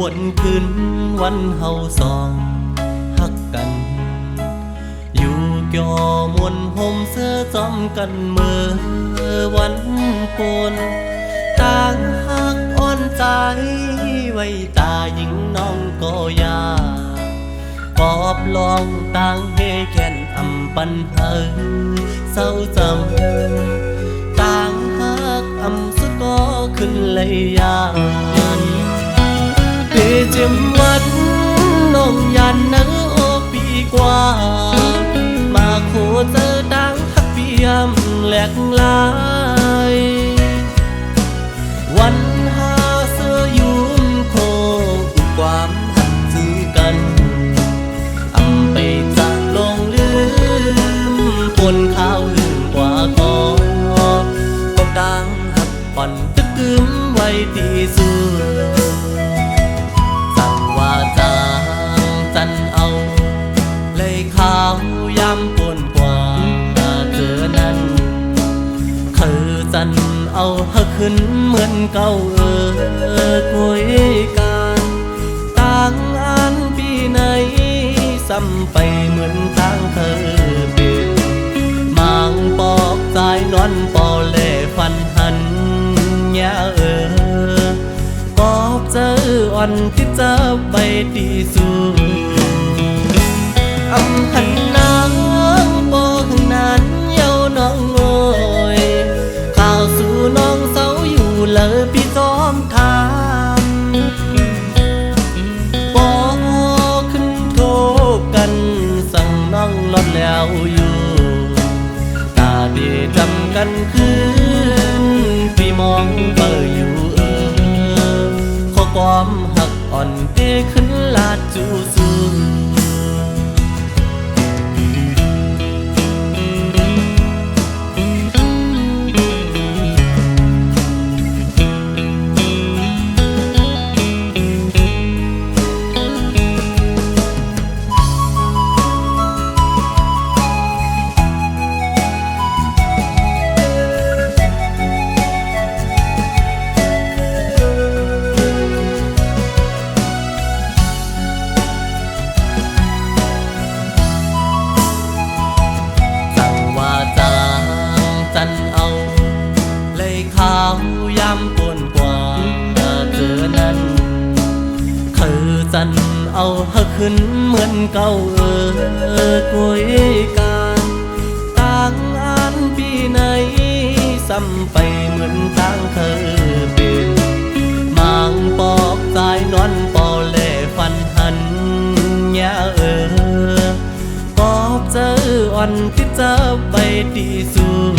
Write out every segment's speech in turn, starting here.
วนคืนวันเฮาสองฮักกันอยู่ก่อมวนห่มเสื้อจอมกันเมื่อวันโกนต่างฮักอ่อนใจไว้ตาหญิงน้องก็ยาปอบลองต่างเฮแก่นอำปันเฮอเศร้าจำต่างฮักอำสุดก็ขึ้นเลยยานปีจิมวัดน้องยันนังโอปีกว่ามาโคเจอดังฮักเปียมแหลกลายวันหาเสื้อยุ่มโคความหักจือกันอำไปจากลงลืมปนข้าวลืมกว่าก็ดังหักผ่อนตึกกึมไว้ที่สุดสั่งว่าจางจันเอาเลยข้าวยำปนกว่าเจอนั้นคือจันเอาหักขึ้นเหมือนเก่าคุยกันต่างอันปีไหนซ้ำไปเหมือนต่างเคยเป็นมังปอกใจนอนปอเล่ฟันหันยาปอบเจออ่อนที่เจอใบที่สูงอำหันนางปอหึงนั้นเย้าน้องโอยข่าวสู่น้องเศร้าอยู่เลยพี่จอมทามปอขึ้นโทกันสั่งน้องลดแล้วอยู่ตาดีจำกันคืนพี่มองเบออยู่ข้อความหักอ่อนเตขึ้นลาดจูซูจันเอาเลยข้าวยำปนกว่าเจอนั้นคือจันเอาหักขึ้นเหมือนเก่าคุยกันต่างอันปีไหนซ้ำไปเหมือนต่างเคยเป็นมังปอกใจนอนปอเล่ฟันหันยาปอบเจออ่อนที่เจอใบที่สูง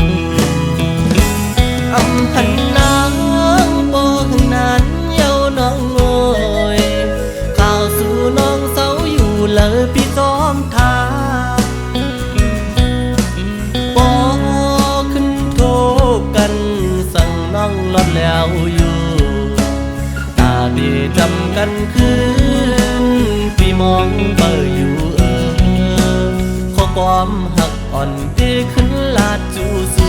อำหันนางปอหึงนั้นเย้าน้องโอยข่าวสู่น้องเศร้าอยู่เลยพี่จอมทามปอขึ้นโทกันสั่งน้องลดแล้วอยู่ตาดีจำกันคืนพี่มองเบออยู่ข้อความหักอ่อนที่ขึ้นลาดจูซู